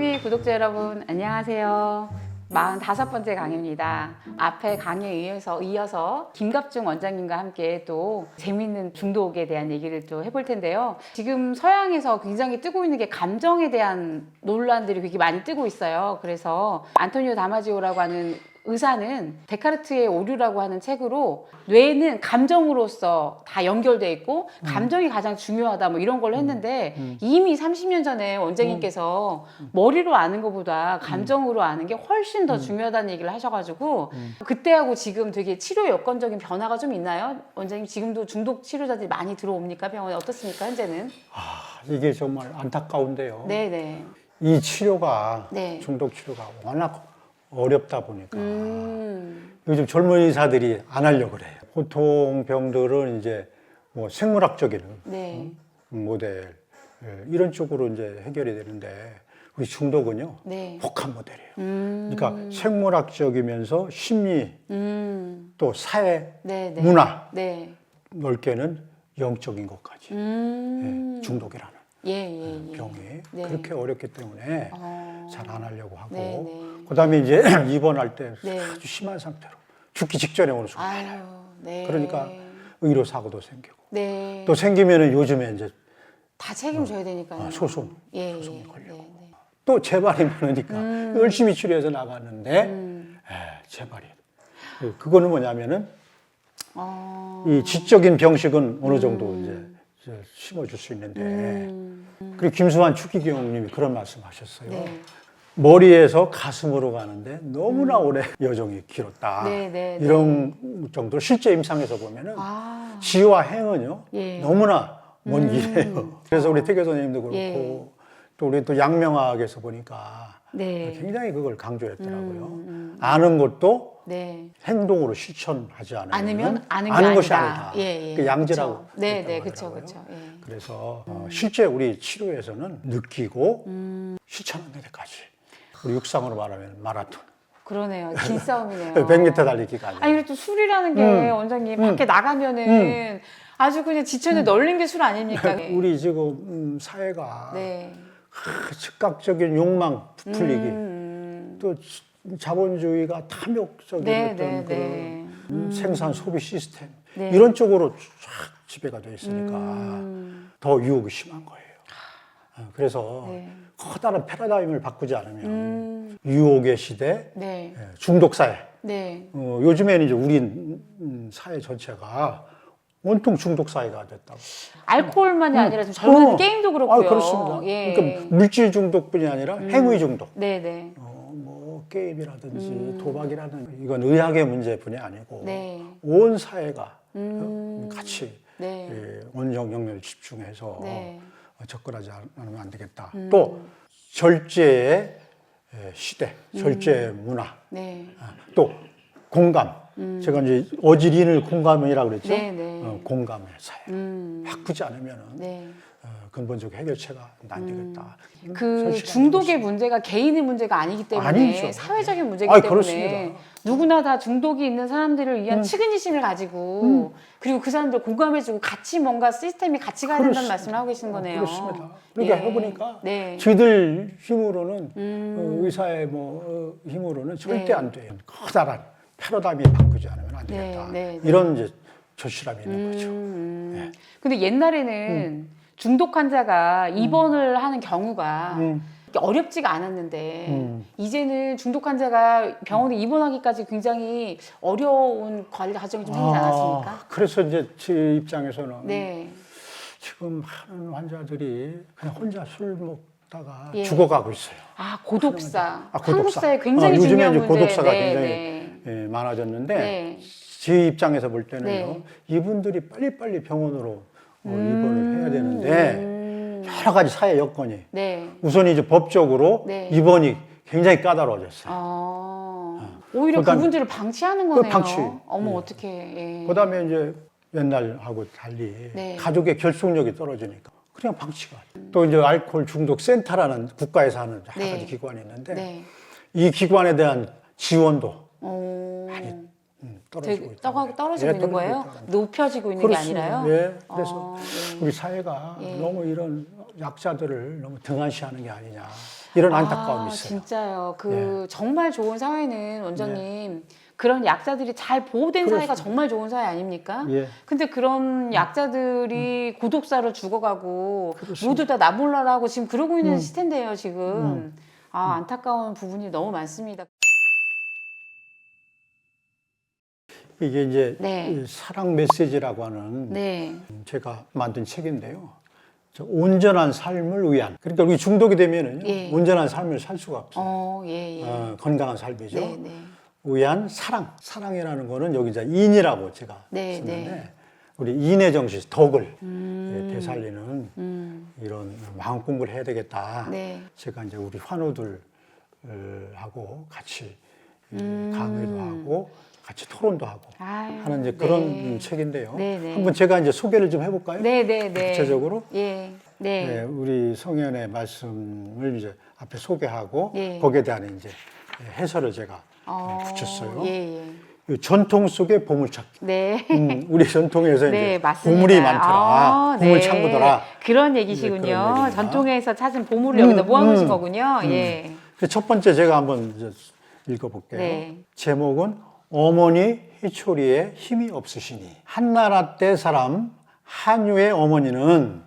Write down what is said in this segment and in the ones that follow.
TV 구독자 여러분 안녕하세요. 45번째 강의입니다. 앞에 강의에 이어서 김갑중 원장님과 함께 또 재미있는 중독에 대한 얘기를 또 해볼 텐데요. 지금 서양에서 굉장히 뜨고 있는 게 감정에 대한 논란들이 되게 많이 뜨고 있어요. 그래서 안토니오 다마지오라고 하는 의사는 데카르트의 오류라고 하는 책으로 뇌는 감정으로서 다 연결돼 있고 감정이 가장 중요하다 뭐 이런 걸 했는데 이미 30년 전에 원장님께서 머리로 아는 것보다 감정으로 아는 게 훨씬 더 중요하다는 얘기를 하셔가지고 그때하고 지금 되게 치료 여건적인 변화가 좀 있나요? 원장님 지금도 중독 치료자들이 많이 들어옵니까? 병원에 어떻습니까? 현재는? 이게 정말 안타까운데요. 네네. 이 치료가 네. 중독 치료가 워낙 어렵다 보니까 요즘 젊은 의사들이 안 하려고 그래요. 보통 병들은 이제 뭐 생물학적인 네. 모델 이런 쪽으로 이제 해결이 되는데 우리 중독은요 네. 복합 모델이에요. 그러니까 생물학적이면서 심리 또 사회 네, 네. 문화 네. 넓게는 영적인 것까지 중독이라는 병이 네. 그렇게 어렵기 때문에 잘 안 하려고 하고 네, 네. 그다음에 이제 입원할 때 네. 아주 심한 상태로 죽기 직전에 오는 수가 아유, 많아요. 네. 그러니까 의료 사고도 생기고 네. 또 생기면은 요즘에 이제 다 책임져야 되니까요. 소송이 예, 걸리고. 네. 또 재발이 많으니까 열심히 치료해서 나갔는데 재발이 그거는 뭐냐면은 이 지적인 병식은 어느 정도 이제 심어줄 수 있는데 그리고 김수환 추기경님이 그런 말씀하셨어요. 네. 머리에서 가슴으로 가는데 너무나 오래 여정이 길었다. 네, 네, 이런 정도로 실제 임상에서 보면은 아, 지와 행은요 예. 너무나 먼 길이에요. 그래서 우리 태교 선생님도 그렇고 예. 또 우리 또 양명학에서 보니까 네. 굉장히 그걸 강조했더라고요. 아는 것도 네. 행동으로 실천하지 않으면 아는 게 아는 것이 아니다. 아니다. 예, 예. 그 양지라고. 그쵸. 네, 네, 그랬다고 그렇죠, 하더라고요. 그렇죠. 예. 그래서 실제 우리 치료에서는 느끼고 실천하는 데까지. 우리 육상으로 말하면 마라톤. 그러네요. 긴 싸움이네요. 100m 달리기가 아니라. 아니, 그리고 또 술이라는 게 원장님 밖에 나가면은 아주 그냥 지천에 널린 게 술 아닙니까? 우리 지금 사회가 네. 즉각적인 욕망 부풀리기 또 자본주의가 탐욕적인 네, 어떤 네, 그런 네. 생산 소비 시스템 네. 이런 쪽으로 쫙 지배가 되어 있으니까 더 유혹이 심한 거예요. 그래서 네. 커다란 패러다임을 바꾸지 않으면 유혹의 시대, 네. 중독 사회. 네. 요즘에는 이제 우리 사회 전체가 온통 중독 사회가 됐다고. 알코올만이 아니라 좀 젊은 게임도 그렇고요. 그렇습니다. 예. 그러니까 물질 중독뿐이 아니라 행위 중독. 네, 네. 뭐 게임이라든지 도박이라든지 이건 의학의 문제뿐이 아니고 네. 온 사회가 같이 네. 온 영역을 집중해서 네. 접근하지 않으면 안 되겠다. 또 절제의 시대, 절제의 문화, 네. 또 공감. 제가 이제 어지린을 공감이라고 그랬죠. 네, 네. 공감의 사회. 바꾸지 않으면 네. 근본적 해결책은 안 되겠다. 그 절실한 중독의 문제가 개인의 문제가 아니기 때문에 아니죠. 사회적인 문제이기 때문에 그렇습니다. 누구나 다 중독이 있는 사람들을 위한 측은지심을 가지고 그리고 그 사람들 공감해주고 같이 뭔가 시스템이 같이 가야 된다는 말씀을 하고 계시는 거네요. 그렇습니다. 그렇게 예. 해보니까 네. 저희들 힘으로는 의사의 힘으로는 절대 네. 안 돼요. 커다란 패러다임이 바꾸지 않으면 안 되겠다. 네, 네. 이런 이제 절실함이 있는 거죠. 네. 근데 옛날에는 중독 환자가 입원을 하는 경우가 어렵지가 않았는데 이제는 중독 환자가 병원에 입원하기까지 굉장히 어려운 관리 과정이 좀 생기지 않았습니까? 그래서 이제 제 입장에서는 네. 지금 많은 환자들이 그냥 혼자 술 먹다가 예. 죽어가고 있어요. 아, 고독사. 고독사. 한국 사회 굉장히 요즘에 중요한 이제 문제. 고독사가 네, 굉장히 네. 많아졌는데 네. 제 입장에서 볼 때는요. 네. 이분들이 빨리빨리 병원으로 입원을 해야 되는데 여러 가지 사회 여건이 네. 우선 이제 법적으로 네. 입원이 굉장히 까다로워졌어요. 오히려 그다음- 그분들을 방치하는 거네요. 방치. 어머, 네. 어떡해. 예. 그다음에 이제 옛날하고 달리 네. 가족의 결속력이 떨어지니까 그냥 방치가. 또 이제 알코올 중독 센터라는 국가에서 하는 여러 네. 가지 기관이 있는데 네. 이 기관에 대한 지원도 오. 많이 떨어지고 되게 있다. 떨어지고 있는 거예요? 높여지고 있는 게 아니라요? 예. 그래서 예. 우리 사회가 예. 너무 이런 약자들을 너무 등한시하는 게 아니냐. 이런 안타까움이 있어요. 진짜요. 예. 정말 좋은 사회는 원장님 그런 약자들이 잘 보호된 사회가 정말 좋은 사회 아닙니까? 예. 근데 그런 약자들이 고독사로 죽어가고 그렇습니다. 모두 다 나 몰라라고 지금 그러고 있는 시대인데요, 지금. 안타까운 부분이 너무 많습니다. 이게 이제 네. 이 사랑 메시지라고 하는 네. 제가 만든 책인데요. 온전한 삶을 위한. 그러니까 우리 중독이 되면은요, 예. 온전한 삶을 살 수가 없어요. 예, 예. 건강한 삶이죠. 네, 네. 위한 사랑. 사랑이라는 거는 여기 이제 인이라고 제가 네, 쓰는데 네. 우리 인의 정신, 덕을 되살리는 이런 마음 공부를 해야 되겠다. 네. 제가 이제 우리 환우들 하고 같이 강의도 하고 같이 토론도 하고 아유, 하는 이제 그런 네. 책인데요. 네, 네. 한번 제가 이제 소개를 좀 해볼까요? 네, 네, 네. 구체적으로? 예. 네. 네, 우리 성현의 말씀을 이제 앞에 소개하고 예. 거기에 대한 이제 해설을 제가 붙였어요. 예, 예. 이 전통 속의 보물찾기. 네. 우리 전통에서 네, 이제 맞습니다. 보물이 많더라. 보물 참고더라. 그런 얘기시군요. 그런 얘기입니다. 전통에서 찾은 보물을 여기다 모아놓으신 거군요. 예. 첫 번째 제가 한번 이제 읽어볼게요. 네. 제목은 어머니 희초리에 힘이 없으시니. 한나라 때 사람 한유의 어머니는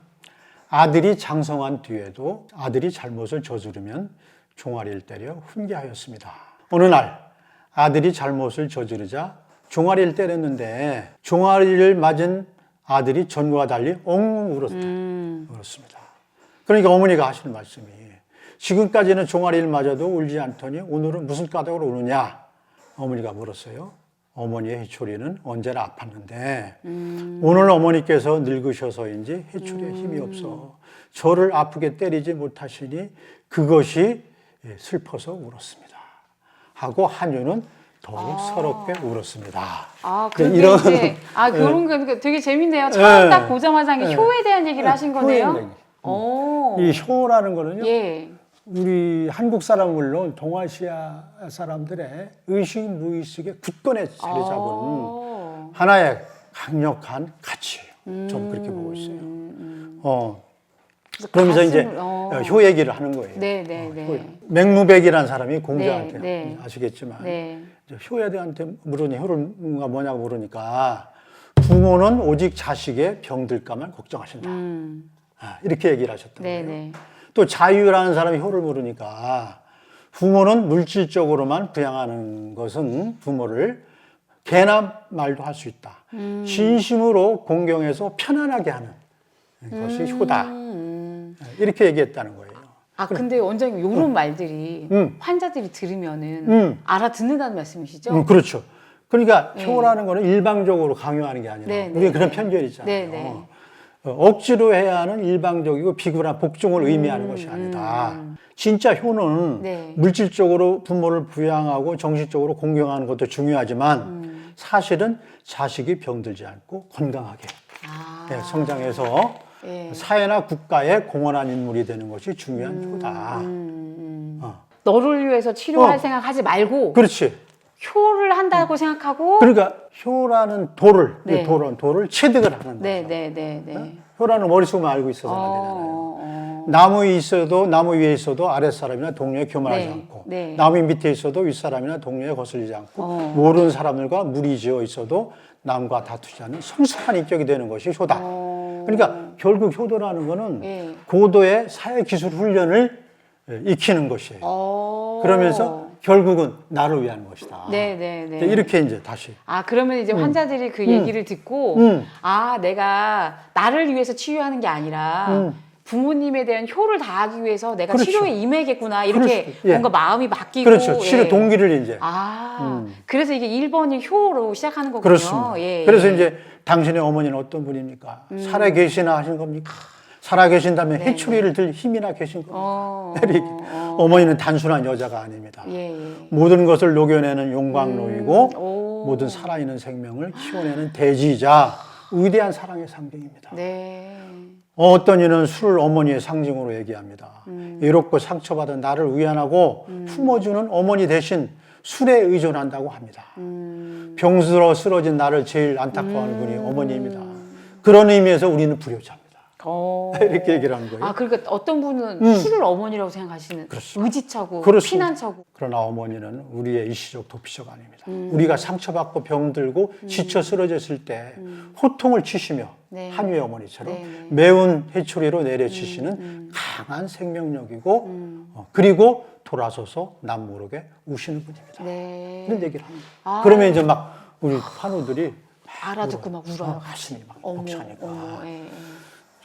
아들이 장성한 뒤에도 아들이 잘못을 저지르면 종아리를 때려 훈계하였습니다. 어느 날 아들이 잘못을 저지르자 종아리를 때렸는데 종아리를 맞은 아들이 전과 달리 엉엉 울었다. 그렇습니다. 그러니까 어머니가 하시는 말씀이 지금까지는 종아리를 맞아도 울지 않더니 오늘은 무슨 까닭으로 우느냐? 어머니가 물었어요. 어머니의 희초리는 언제나 아팠는데 오늘 어머니께서 늙으셔서인지 희초리에 힘이 없어 저를 아프게 때리지 못하시니 그것이 슬퍼서 울었습니다. 하고 한유는 더욱 서럽게 울었습니다. 그런데 이런 이제, 그런 거 되게 재밌네요. 처음 네. 딱 보자마자 효에 대한 얘기를 하신 효에 거네요. 대한 오. 이 효라는 거는요. 예. 우리 한국 사람 물론 동아시아 사람들의 의식 무의식의 굳건에 자리 잡은 하나의 강력한 가치예요. 저는 그렇게 보고 있어요. 그러면서 이제 효 얘기를 하는 거예요. 네, 네, 네. 맹무백이라는 사람이 공자한테 네. 아시겠지만 네. 효에 대한테 물으니 효가 뭐냐고 물으니까 부모는 오직 자식의 병들까만 걱정하신다. 이렇게 얘기를 하셨던 네, 거예요. 네. 또 자유라는 사람이 효를 물으니까 부모는 물질적으로만 부양하는 것은 부모를 개나 말도 할 수 있다. 진심으로 공경해서 편안하게 하는 것이 효다. 이렇게 얘기했다는 거예요. 근데 원장님 이런 말들이 환자들이 들으면은 알아듣는다는 말씀이시죠? 그렇죠. 그러니까 효라는 거는 일방적으로 강요하는 게 아니라 네, 우리 네, 그런 네. 편견이 있잖아요. 네, 네. 억지로 해야 하는 일방적이고 비굴한 복종을 의미하는 것이 아니다. 진짜 효는 네. 물질적으로 부모를 부양하고 정신적으로 공경하는 것도 중요하지만 사실은 자식이 병들지 않고 건강하게 성장해서 사회나 국가에 공헌한 인물이 되는 것이 중요한 효다. 너를 위해서 치료할 생각하지 말고 그렇지. 효를 한다고 생각하고 그러니까 효라는 돌을 체득을 하는 네, 거죠. 네, 네, 네. 효라는 머릿속만 알고 있어서는 안 되잖아요. 나무 위에 있어도 아랫사람이나 동료에 교만하지 네, 않고 네. 나무 밑에 있어도 윗사람이나 동료에 거슬리지 않고 모르는 사람들과 무리지어 있어도 남과 다투지 않는 성숙한 인격이 되는 것이 효다. 그러니까 결국 효도라는 거는 고도의 사회기술 훈련을 익히는 것이에요. 그러면서 결국은 나를 위한 것이다. 네, 네, 네. 이렇게 이제 다시. 그러면 이제 환자들이 그 얘기를 듣고, 내가 나를 위해서 치유하는 게 아니라, 부모님에 대한 효를 다하기 위해서 내가 그렇죠. 치료에 임해야겠구나. 이렇게 그렇죠. 예. 뭔가 마음이 바뀌고. 그렇죠. 치료 동기를 이제. 그래서 이게 1번이 효로 시작하는 거군요. 그렇습니다. 예, 그래서 예. 이제 당신의 어머니는 어떤 분입니까? 살아 계시나 하신 겁니까? 살아 계신다면 해초리를 들 힘이나 계신 겁니까? 어머니는 단순한 여자가 아닙니다. 예, 예. 모든 것을 녹여내는 용광로이고 모든 살아있는 생명을 키워내는 대지이자 위대한 사랑의 상징입니다. 네. 어떤 이는 술을 어머니의 상징으로 얘기합니다. 외롭고 상처받은 나를 위안하고 품어주는 어머니 대신 술에 의존한다고 합니다. 병들어 쓰러진 나를 제일 안타까워하는 분이 어머니입니다. 그런 의미에서 우리는 불효자입니다. 이렇게 얘기를 하는 거예요. 아, 그러니까 어떤 분은 술을 어머니라고 생각하시는 그렇습니다. 의지차고 그렇습니다. 피난차고. 그러나 어머니는 우리의 일시적 도피처가 아닙니다. 우리가 상처받고 병들고 지쳐 쓰러졌을 때 호통을 치시며 네. 한유의 어머니처럼 네, 네. 매운 해초리로 내려치시는 강한 생명력이고 그리고 돌아서서 남 모르게 우시는 분입니다. 네. 이런 얘기를 합니다. 아. 그러면 이제 막 우리 환우들이 알아듣고 막 울어요. 가슴이 막 어머, 벅차니까. 어머, 예,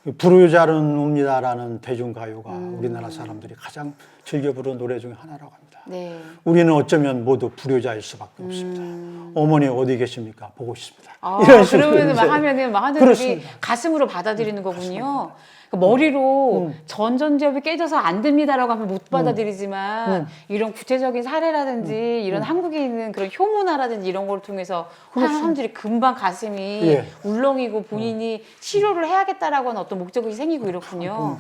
예. 부르자는 옵니다라는 대중가요가 우리나라 사람들이 가장 즐겨 부르는 노래 중에 하나라고 합니다. 네. 우리는 어쩌면 모두 불효자일 수밖에 없습니다. 어머니 어디 계십니까? 보고 싶습니다. 아, 이런 식으로 그러면은 막 이제 하면은 막 하늘이 그렇습니다. 가슴으로 받아들이는 거군요. 그러니까 머리로 전전지업이 깨져서 안 됩니다라고 하면 못 받아들이지만 이런 구체적인 사례라든지 이런 한국에 있는 그런 효문화라든지 이런 걸 통해서 사람들이 금방 가슴이 예. 울렁이고 본인이 치료를 해야겠다라고 하는 어떤 목적이 생기고 이렇군요.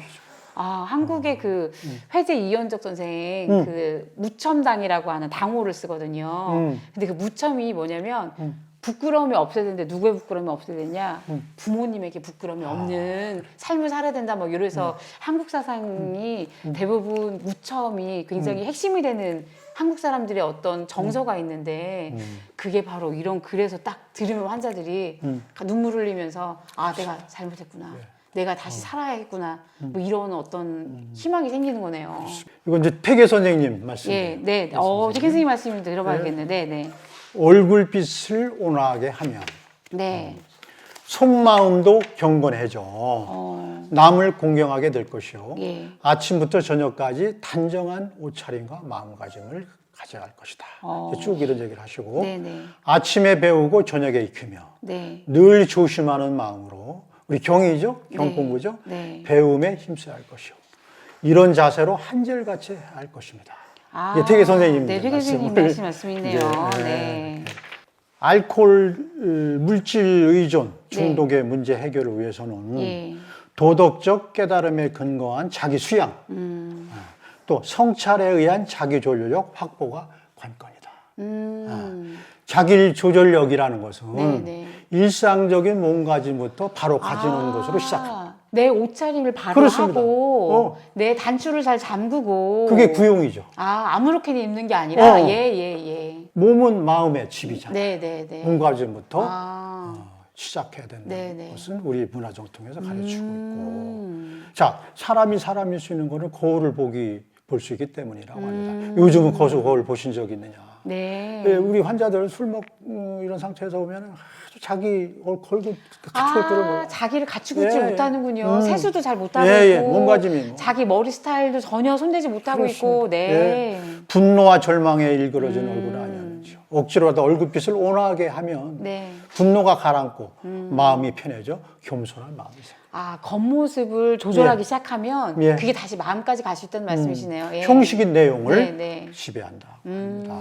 아, 한국의 그 회제 이현적 선생 그 무첨당이라고 하는 당호를 쓰거든요. 근데 그 무첨이 뭐냐면 부끄러움이 없어야 되는데 누구의 부끄러움이 없어야 되냐? 부모님에게 부끄러움이 없는 삶을 살아야 된다. 뭐 이래서 한국 사상이 대부분 무첨이 굉장히 핵심이 되는 한국 사람들의 어떤 정서가 있는데 그게 바로 이런 글에서 딱 들으면 환자들이 눈물 흘리면서 아, 내가 잘못했구나. 내가 다시 살아야겠구나. 뭐 이런 어떤 희망이 생기는 거네요. 이건 이제 폐계 선생님 말씀이에요. 예, 네. 책 선생님 말씀 들어봐야겠는데, 네. 얼굴빛을 온화하게 하면 네. 속마음도 경건해져 남을 공경하게 될 것이요. 예. 아침부터 저녁까지 단정한 옷차림과 마음가짐을 가져야 할 것이다. 쭉 이런 얘기를 하시고 네네. 아침에 배우고 저녁에 익히며 네. 늘 조심하는 마음으로 우리 경이죠? 경공부죠? 네. 배움에 힘써야 할 것이요. 이런 자세로 한결같이 해야 할 것입니다. 아, 이게 태계 선생님 네, 태계 선생님 말씀이네요. 네. 알코올 물질 의존 중독의 문제 해결을 위해서는 예. 도덕적 깨달음에 근거한 자기 수양, 또 성찰에 의한 자기 조절력 확보가 관건이다. 자기 조절력이라는 것은 네네. 일상적인 몸가짐부터 바로 가지는 것으로 시작합니다. 내 옷차림을 바로 그렇습니다. 하고 내 단추를 잘 잠그고 그게 구용이죠. 아, 아무렇게나 입는 게 아니라 어. 예. 몸은 마음의 집이잖아요. 네네네. 몸가짐부터 아. 시작해야 된다는 네네. 것은 우리 문화 정통에서 가르치고 있고. 자, 사람이 사람일 수 있는 거는 거울을 볼 수 있기 때문이라고 합니다. 요즘은 거울 보신 적 있느냐? 네. 예, 우리 환자들 술 먹고 이런 상태에서 오면 아주 자기 얼굴 갖추고 들어요. 자기를 갖추고 있지 예, 못하는군요. 세수도 잘 못하고 예, 있고 몸가짐이 뭐. 자기 머리 스타일도 전혀 손대지 못하고 있고 네. 예, 분노와 절망에 일그러진 얼굴은 아니었죠. 억지로라도 얼굴빛을 온화하게 하면 네. 분노가 가라앉고 마음이 편해져 겸손한 마음이 생겨요. 아, 겉모습을 조절하기 예. 시작하면 예. 그게 다시 마음까지 갈 수 있다는 말씀이시네요. 예. 형식인 내용을 네. 지배한다. 합니다.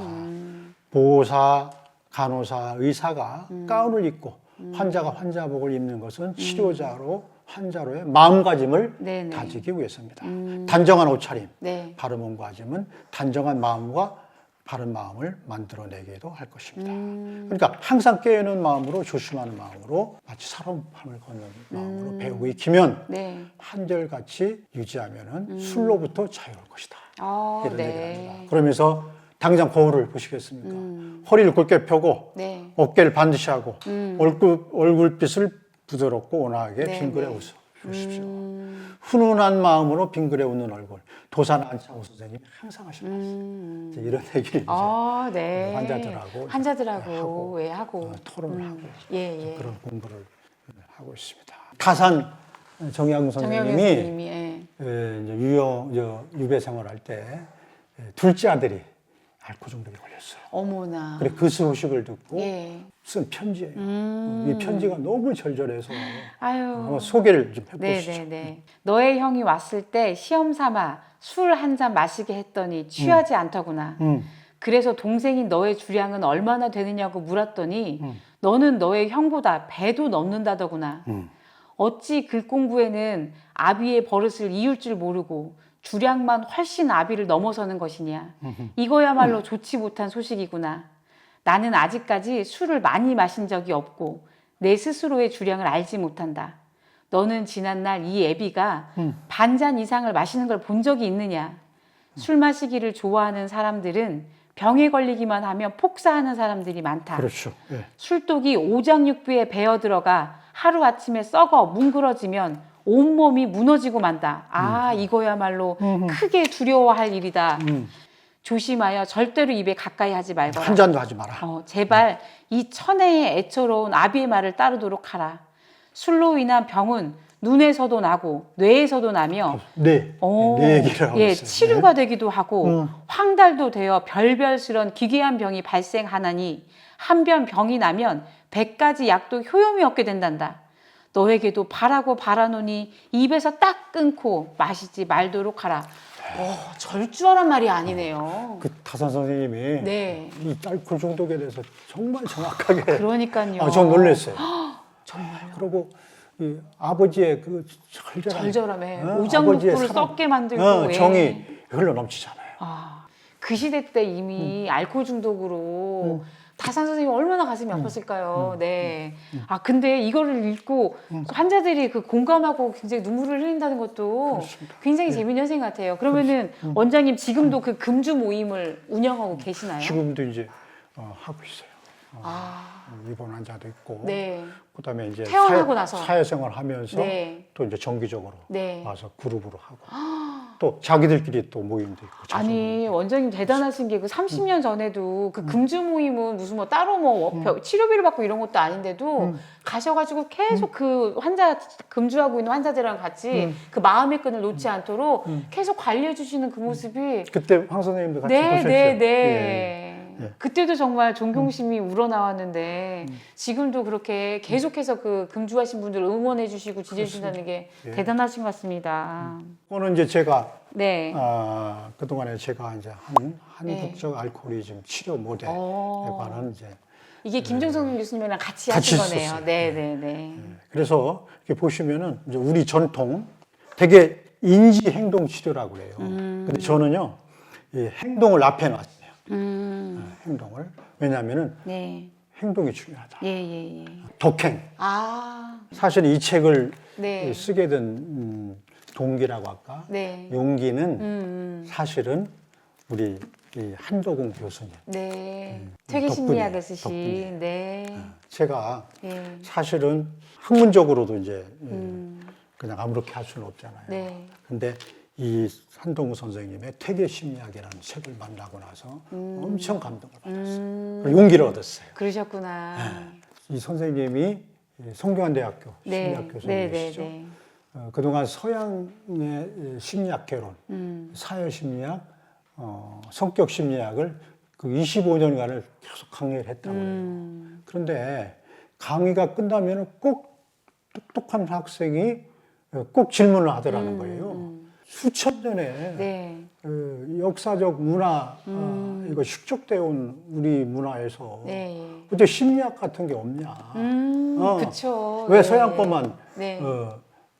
보호사, 간호사, 의사가 가운을 입고 환자가 환자복을 입는 것은 치료자로 환자로의 마음가짐을 네네. 다지기 위해서입니다. 단정한 옷차림, 네. 바른 몸가짐은 단정한 마음과 바른 마음을 만들어내기도 할 것입니다. 그러니까 항상 깨어있는 마음으로 조심하는 마음으로 마치 사람함을 걷는 마음으로 배우고 익히면 네. 한결같이 유지하면은 술로부터 자유로울 것이다. 아, 이런 얘기를 네. 합니다. 그러면서 당장 거울을 보시겠습니까? 허리를 굳게 펴고 네. 어깨를 반드시 하고 얼굴빛을 부드럽고 온화하게 네, 빙그레 네. 웃어 주십시오. 훈훈한 마음으로 빙그레 웃는 얼굴. 도산 안창호 선생님이 항상 하신 말씀. 이제 이런 얘기를 이제 아, 네. 환자들하고 하고 토론을 하고 예. 그런 공부를 하고 있습니다. 타산 정양 선생님이 선생님이 예. 이제 유배 생활할 때 둘째 아들이 알코올 중독에 걸렸어요. 어머나. 그래 그 소식을 듣고 예. 쓴 편지예요. 이 편지가 너무 절절해서 아유. 한번 소개를 좀 해보시죠. 네. 너의 형이 왔을 때 시험 삼아 술 한 잔 마시게 했더니 취하지 않더구나. 그래서 동생인 너의 주량은 얼마나 되느냐고 물었더니 너는 너의 형보다 배도 넘는다더구나. 어찌 글 공부에는 아비의 버릇을 이을 줄 모르고 주량만 훨씬 아비를 넘어서는 것이냐. 이거야말로 좋지 못한 소식이구나. 나는 아직까지 술을 많이 마신 적이 없고 내 스스로의 주량을 알지 못한다. 너는 지난날 이 애비가 반잔 이상을 마시는 걸 본 적이 있느냐? 술 마시기를 좋아하는 사람들은 병에 걸리기만 하면 폭사하는 사람들이 많다. 그렇죠. 예. 술독이 오장육부에 배어 들어가 하루아침에 썩어 뭉그러지면 온몸이 무너지고 만다. 아, 이거야말로 크게 두려워할 일이다. 조심하여 절대로 입에 가까이 하지 말거라. 한 잔도 하지 마라. 제발 이 천혜의 애처로운 아비의 말을 따르도록 하라. 술로 인한 병은 눈에서도 나고 뇌에서도 나며 네 얘기를 하고 예, 있어요. 치료가 되기도 하고 황달도 되어 별별스런 기괴한 병이 발생하나니 한 변 병이 나면 100가지 약도 효용이 없게 된단다. 너에게도 바라고 바라노니 입에서 딱 끊고 마시지 말도록 하라. 절주하란 말이 아니네요. 그 타산 선생님이 네. 이 알코올 중독에 대해서 정말 정확하게. 그러니까요. 전 놀랐어요. 정말요. 그리고 이 아버지의 그 절절함에 아버지의 오장육부를 사랑, 썩게 만들고 정이 흘러 넘치잖아요. 그 시대 때 이미 알코올 중독으로 다산 선생님이 얼마나 가슴이 아팠을까요? 네. 근데 이거를 읽고 환자들이 그 공감하고 굉장히 눈물을 흘린다는 것도 그렇습니다. 굉장히 재미있는 현상 같아요. 그러면은 원장님 지금도 그 금주 모임을 운영하고 계시나요? 지금도 이제 하고 있어요. 입원 환자도 있고, 네. 그다음에 이제 퇴원하고 나서. 사회생활 하면서 네. 또 이제 정기적으로 네. 와서 그룹으로 하고, 또 자기들끼리 또 모임도 있고. 아니 원장님 대단하신 게 그 30년 전에도 그 금주 모임은 무슨 뭐 따로 뭐 치료비를 받고 이런 것도 아닌데도 가셔가지고 계속 그 환자 금주하고 있는 환자들이랑 같이 그 마음의 끈을 놓지 않도록 계속 관리해 주시는 그 모습이 그때 황 선생님도 같이 네, 보셨죠? 네, 네. 예. 그때도 정말 존경심이 우러나왔는데 지금도 그렇게 계속해서 그 금주하신 분들 응원해 주시고 지지해 주신다는 게 대단하신 것 같습니다. 오늘 이제 제가 네. 그동안에 제가 이제 한국적 알코올리즘 치료 모델에 관한 이제 이게 김정성 교수님이랑 같이 같이 하신 거네요. 있었어요. 네, 네, 네. 그래서 이렇게 보시면은 이제 우리 전통 되게 인지 행동 치료라고 그래요. 근데 저는요 이 행동을 앞에 놨어요. 행동을 왜냐하면은 네. 행동이 중요하다. 예, 예, 예. 독행. 사실 이 책을 네. 쓰게 된 동기라고 할까? 네. 용기는 사실은 우리 이 한도근 교수님. 네. 퇴계 덕분에, 심리학을 쓰신. 덕분에. 네. 제가 예. 사실은 학문적으로도 이제 그냥 아무렇게 할 수는 없잖아요. 네. 근데 이 한동우 선생님의 퇴계 심리학이라는 책을 만나고 나서 엄청 감동을 받았어요. 용기를 얻었어요. 그러셨구나. 이 선생님이 성균관대학교 네. 심리학 네, 교수님이시죠. 네, 네. 그동안 서양의 심리학 개론, 사회심리학, 성격 심리학을 그 25년간을 계속 강의를 했다고 해요. 그런데 강의가 끝나면 꼭 똑똑한 학생이 꼭 질문을 하더라는 거예요. 수천 년에 네. 역사적 문화, 이거 축적되어 온 우리 문화에서 네. 어째 심리학 같은 게 없냐. 그쵸. 왜 네. 서양 것만 네.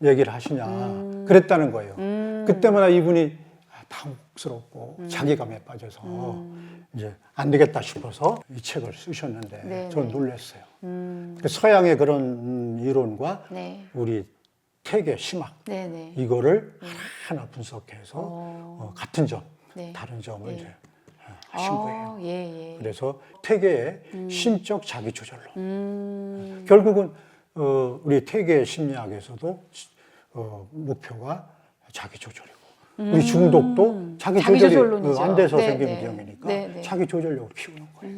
얘기를 하시냐. 그랬다는 거예요. 그때마다 이분이 당혹스럽고 자기감에 빠져서 이제 안 되겠다 싶어서 이 책을 쓰셨는데 네, 저는 네. 놀랐어요. 그 서양의 그런 이론과 네. 우리 퇴계 심학 네, 네. 이거를 하나 분석해서 같은 점, 네. 다른 점을 네. 이제 하신 거예요. 예, 예. 그래서 퇴계의 심적 자기 조절로. 결국은 우리 퇴계 심리학에서도 목표가 자기 조절이고 우리 중독도 자기 자기 조절이 조절론이죠. 안 돼서 네, 생기는 네. 병이니까 네, 네. 자기 조절력을 키우는 거예요.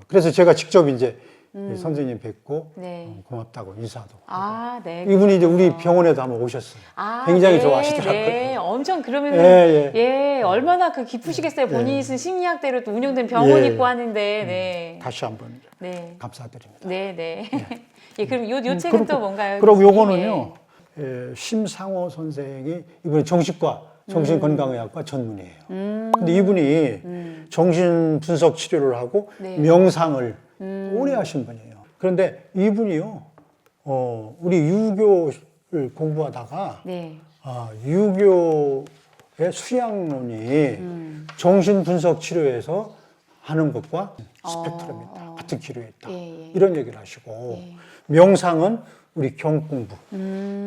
그래서 제가 직접 이제 이 선생님 뵙고 네. 고맙다고 인사도. 네. 이분이 이제 우리 병원에도 한번 오셨어요. 네, 굉장히 좋아하시더라고요. 네, 엄청 그러면은 예, 예, 얼마나 그 기쁘시겠어요. 본인이 쓴 심리학대로 또 운영된 병원 예. 있고 하는데, 네, 다시 한번 네, 감사드립니다. 네, 네. 예, 그럼 요 책은 또 뭔가요? 그리고 교수님? 요거는요, 심상호 선생이 이분이 정신과, 정신건강의학과 전문이에요. 근데 이분이 정신분석 치료를 하고 네. 명상을 오래 하신 분이에요. 그런데 이분이요, 우리 유교를 공부하다가 네, 유교의 수양론이 정신분석 치료에서 하는 것과 스펙트럼이 있다. 같은 기류에 있다. 예, 예. 이런 얘기를 하시고 명상은 우리 경공부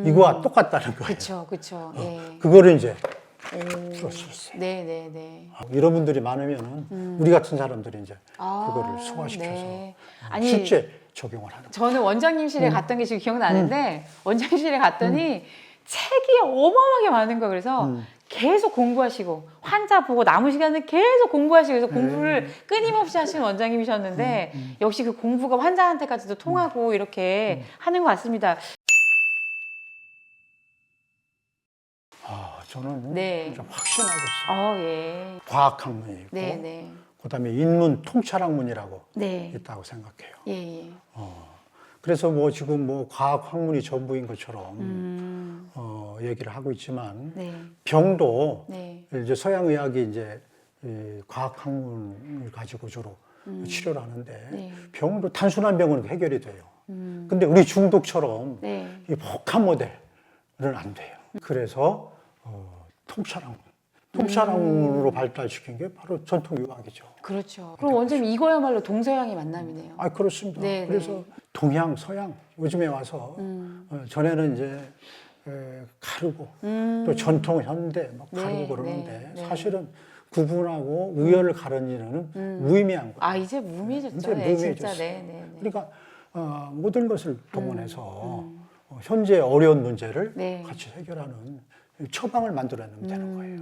이거와 똑같다는 거예요. 그렇죠, 그렇죠. 예. 그거를 이제 풀었었어요. 네네네. 이런 분들이 많으면은 우리 같은 사람들이 이제 그거를 소화시켜서 네. 아니 실제 적용을 하는 거예요. 저는 원장님실에 갔던 게 지금 기억나는데 원장님실에 갔더니 책이 어마어마하게 많은 거예요. 그래서 계속 공부하시고 환자 보고 남은 시간은 계속 공부하시고 그래서 공부를 끊임없이 하시는 원장님이셨는데 역시 그 공부가 환자한테까지도 통하고 이렇게 하는 것 같습니다. 저는 네. 좀 확신하고 있어요. 예. 과학학문이 있고 네네. 그다음에 인문 통찰학문이라고 네. 있다고 생각해요. 예, 예. 그래서 뭐 지금 뭐 과학학문이 전부인 것처럼 얘기를 하고 있지만 네. 병도 네. 이제 서양의학이 이제 이 과학학문을 가지고 주로 치료를 하는데 네. 병도 단순한 병은 해결이 돼요. 근데 우리 중독처럼 네. 이 복합 모델은 안 돼요. 그래서 통찰학문으로 발달시킨 게 바로 전통의학이죠. 그렇죠. 그럼 원장님 이거야말로 동서양의 만남이네요. 아, 그렇습니다. 네, 그래서 네. 동양, 서양 요즘에 와서 전에는 이제 가르고 또 전통, 현대 막 네, 가르고 그러는데 네, 네. 사실은 구분하고 의열을 가르는 무의미한 거예요. 아 이제 무미해졌죠. 이제 네, 무의미해졌어요. 진짜. 네, 네, 네. 그러니까 모든 것을 동원해서 현재 어려운 문제를 네. 같이 해결하는 처방을 만들어내면 되는 거예요.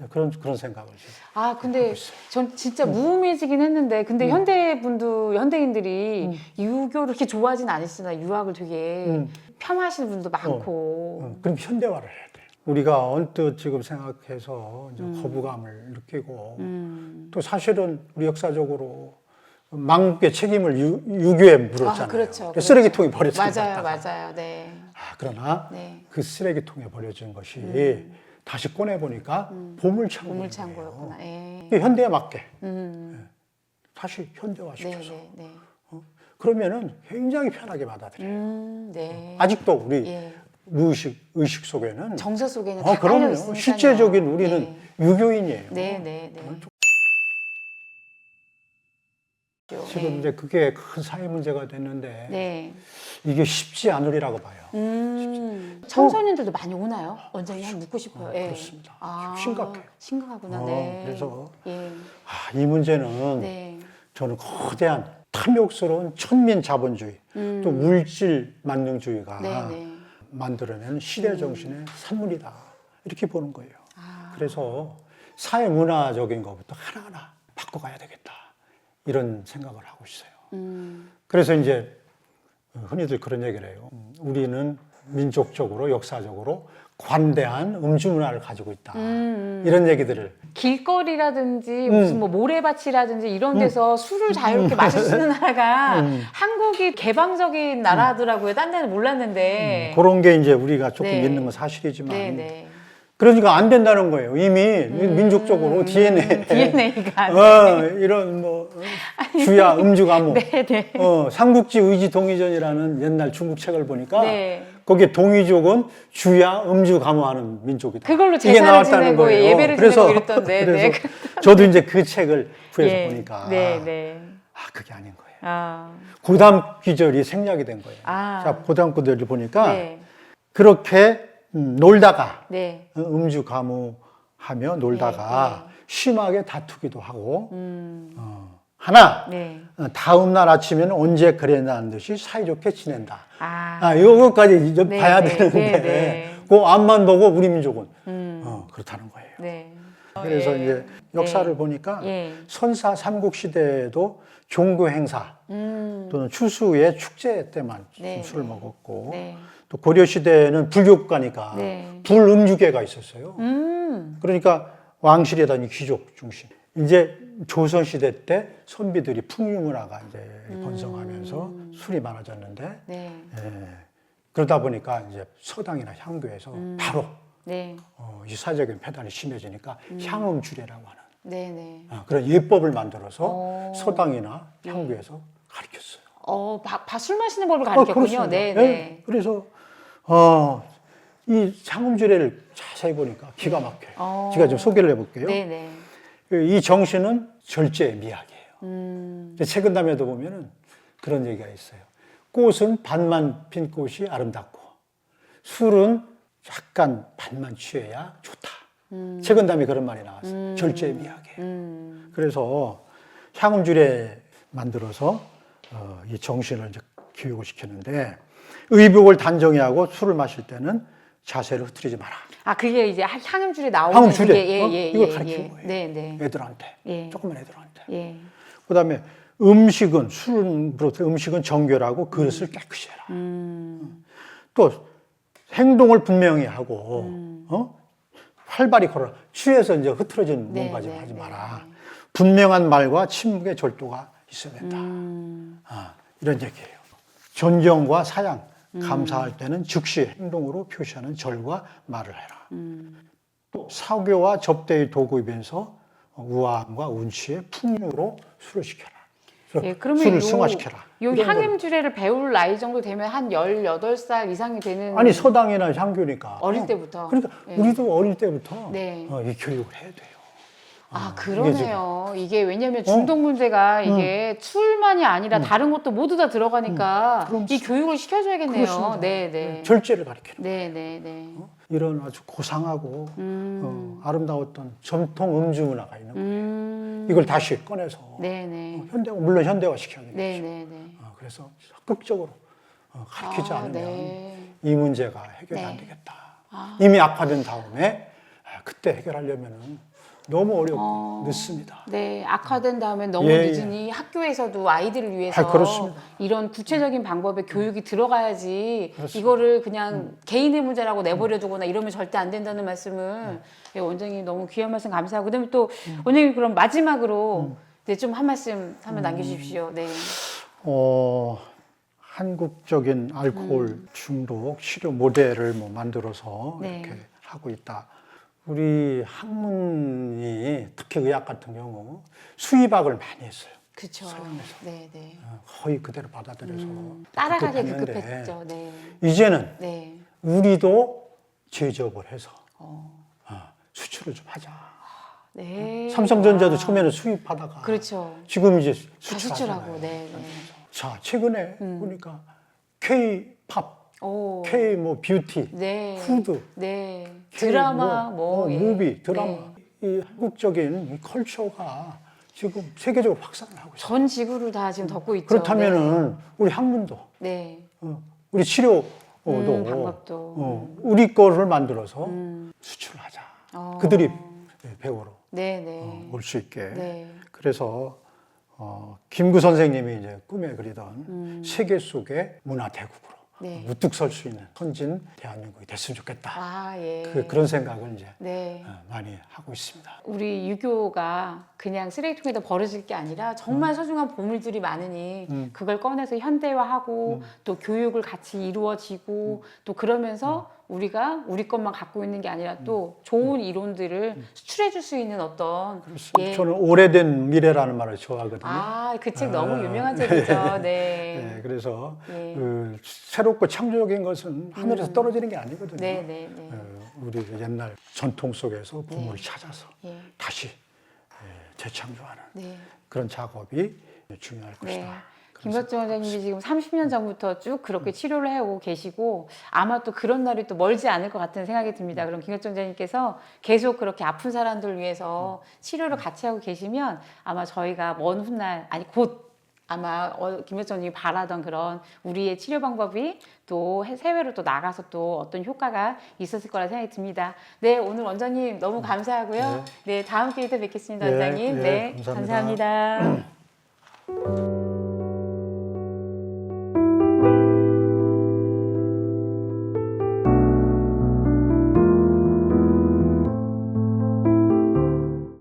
그런 생각을 지금 아 근데 하고 있어요. 전 진짜 무의미해지긴 했는데 근데 현대인들이 유교를 그렇게 좋아하진 않으시잖아요. 유학을 되게 폄하하시는 분도 많고. 그럼 현대화를 해야 돼. 우리가 언뜻 지금 생각해서 이제 거부감을 느끼고 또 사실은 우리 역사적으로 망국의 책임을 유교에 물었잖아요. 그렇죠. 쓰레기통에 버렸잖아요. 맞아요, 맞아요. 네. 그러나 네. 그 쓰레기통에 버려진 것이 다시 꺼내 보니까 보물창고예요. 보물창고였구나. 예. 이게 현대에 맞게 다시 네, 현대화시켜서 네, 네. 그러면은 굉장히 편하게 받아들여요. 네. 아직도 우리 예. 의식 속에는 정서 속에는 다 깔려 그럼요. 있으니까요. 실제적인 우리는 유교인이에요. 네, 네, 네. 지금 이제 그게 큰 사회 문제가 됐는데 네. 이게 쉽지 않으리라고 봐요. 청소년들도 많이 오나요? 원장님 한번 묻고 싶어요. 예. 그렇습니다. 아, 심각해요. 심각하구나. 네. 그래서 예. 이 문제는 네. 저는 거대한 탐욕스러운 천민 자본주의 또 물질 만능주의가 네, 네. 만들어낸 시대 정신의 산물이다 이렇게 보는 거예요. 아. 그래서 사회 문화적인 것부터 하나하나 바꿔가야 되겠다 이런 생각을 하고 있어요. 그래서 이제 흔히들 그런 얘기를 해요. 우리는 민족적으로 역사적으로 관대한 음주 문화를 가지고 있다. 이런 얘기들을 길거리라든지 무슨 뭐 모래밭이라든지 이런 데서 술을 자유롭게 마실 수 있는 나라가 한국이 개방적인 나라더라고요. 딴 데는 몰랐는데. 그런 게 이제 우리가 조금 네. 있는 건 사실이지만 네, 네. 그러니까 안 된다는 거예요. 이미 민족적으로 DNA가 이런 뭐 주야 음주 가무 네, 네. 삼국지 의지 동의전이라는 옛날 중국 책을 보니까 네. 거기에 동이족은 주야 음주 가무하는 민족이다. 그걸로 이게 제사를 나왔다는 지내고 거예요. 예배를 지내고 이랬던데. 그래서 네. 저도 이제 그 책을 구해서 예. 보니까 네, 네. 그게 아닌 거예요. 아. 고담 귀절이 생략이 된 거예요. 아. 자, 고담 귀절을 보니까 네. 그렇게 놀다가 네. 음주 가무하며 놀다가 심하게 다투기도 하고 하나 네. 다음 날 아침에는 언제 그랬냐는 듯이 사이좋게 지낸다. 아. 이거까지 이제 네, 봐야 네, 되는데 네, 네. 그 앞만 보고 우리 민족은 그렇다는 거예요. 네. 그래서 예. 이제 역사를 네. 보니까 예. 선사 삼국 시대에도 종교 행사 또는 추수의 축제 때만 네, 술을 네. 먹었고 네. 또 고려 시대에는 불교국가니까 네. 불음주계가 있었어요. 그러니까 왕실이라든지 귀족 중심. 이제 조선 시대 때 선비들이 풍류 문화가 이제 번성하면서 술이 많아졌는데 네. 그러다 보니까 이제 서당이나 향교에서 바로 네. 이 사회적인 폐단이 심해지니까 향음주례라고 하는 네, 네. 그런 예법을 만들어서 서당이나 향교에서 가르쳤어요. 술 마시는 법을 가르쳤군요. 그렇습니다. 네, 네. 그래서 이 향음주례를 자세히 보니까 기가 막혀요. 제가 좀 소개를 해볼게요. 네, 네. 이 정신은 절제의 미학이에요. 최근담에도 보면은 그런 얘기가 있어요. 꽃은 반만 핀 꽃이 아름답고 술은 약간 반만 취해야 좋다. 최근담에 그런 말이 나왔어요. 절제미하게. 그래서 향음주례 만들어서 이 정신을 이제 교육을 시키는데 의복을 단정히 하고 술을 마실 때는 자세를 흐트리지 마라. 아, 그게 이제 향음줄에 나오는 향음주례. 그게, 이걸 가르치는 거예요. 네, 네. 애들한테. 조그만 애들한테. 예. 그다음에 음식은 술은 그렇고 음식은 정결하고 그릇을 깨끗이 해라. 또 행동을 분명히 하고 활발히 걸어라. 취해서 이제 흐트러진 네, 몸가짐 네, 하지 네, 마라. 분명한 말과 침묵의 절도가 있어야 된다. 이런 얘기예요. 존경과 사양, 감사할 때는 즉시 행동으로 표시하는 절과 말을 해라. 또 사교와 접대의 도구입에서 우아함과 운치의 풍류로 술을 시켜라. 예, 그러면 술을 승화시켜라. 요 이런 걸. 향임주례를 배울 나이 정도 되면 한 18살 이상이 되는 아니 서당이나 향교니까 어릴 때부터. 그러니까 예. 우리도 어릴 때부터 네. 이 교육을 해야 돼요. 아, 그러네요. 이게 왜냐면 중독 문제가 이게 술만이 아니라 다른 것도 모두 다 들어가니까 그럼 이 교육을 시켜줘야겠네요. 그렇습니다. 네, 네. 절제를 가르치는 네, 네, 네. 이런 아주 고상하고 아름다웠던 전통 음주 문화가 있는 거예요. 이걸 다시 꺼내서 네, 네. 물론 현대화 시켜야겠죠. 네, 네, 네. 그래서 적극적으로 가르치지 아, 않으면 네. 이 문제가 해결이 네. 안 되겠다. 이미 악화된 다음에 그때 해결하려면은 너무 어렵고 늦습니다. 네, 악화된 다음에 너무 예, 늦으니 학교에서도 아이들을 위해서 그렇습니다. 이런 구체적인 방법의 교육이 들어가야지 이거를 그냥 개인의 문제라고 내버려 두거나 이러면 절대 안 된다는 말씀을 예, 원장님 너무 귀한 말씀 감사하고 그다음에 또 원장님 그럼 마지막으로 네, 좀 한 말씀 한번 남겨주십시오. 네. 한국적인 알코올 중독 치료 모델을 만들어서 네. 이렇게 하고 있다. 우리 학문이 특히 의학 같은 경우 수의박을 많이 했어요. 그렇죠. 서양에서. 네, 네. 거의 그대로 받아들여서 따라가게 급급했는데 급급했죠. 네. 이제는 네. 우리도 제조업을 해서 수출을 좀 하자. 네. 삼성전자도 처음에는 수입하다가 그렇죠. 지금 이제 다 수출하잖아요. 수출하고. 네, 네. 자, 최근에 보니까 K-팝, 오. K 뷰티, 네. 푸드, 네. K 드라마 예. 무비, 드라마. 네. 이 한국적인 이 컬처가 지금 세계적으로 확산을 하고 있어요. 전 지구를 다 지금 덮고 있죠. 그렇다면은 우리 학문도, 네. 우리 치료도, 방법도. 우리 거를 만들어서 수출을 하자. 그들이 배우러 네, 네. 올 수 있게. 네. 그래서 김구 선생님이 이제 꿈에 그리던 세계 속의 문화 대국으로 네. 우뚝 설 수 있는 선진 대한민국이 됐으면 좋겠다. 아, 예. 그런 생각을 이제 네. 많이 하고 있습니다. 우리 유교가 그냥 쓰레기통에다 버려질 게 아니라 정말 소중한 보물들이 많으니 그걸 꺼내서 현대화하고 또 교육을 같이 이루어지고 또 그러면서 우리가 우리 것만 갖고 있는 게 아니라 또 좋은 이론들을 수출해 줄 수 있는 어떤 예. 저는 오래된 미래라는 말을 좋아하거든요. 아, 그 책 너무 유명한 책이죠. 네. 네, 그래서 예. 새롭고 창조적인 것은 하늘에서 떨어지는 게 아니거든요. 네, 네, 네. 우리 옛날 전통 속에서 보물을 찾아서 예. 다시 재창조하는 네. 그런 작업이 중요할 네. 것이다. 김석준 원장님이 지금 30년 전부터 쭉 그렇게 치료를 해오고 계시고 아마 또 그런 날이 또 멀지 않을 것 같은 생각이 듭니다. 그럼 김석준 원장님께서 계속 그렇게 아픈 사람들 위해서 치료를 같이 하고 계시면 아마 저희가 먼 훗날 아니 곧 아마 김석준 원장님이 바라던 그런 우리의 치료 방법이 또 해외로 또 나가서 또 어떤 효과가 있었을 거라 생각이 듭니다. 네, 오늘 원장님 너무 감사하고요. 네, 다음 기회에 또 뵙겠습니다, 네, 원장님. 네, 네, 감사합니다. 감사합니다.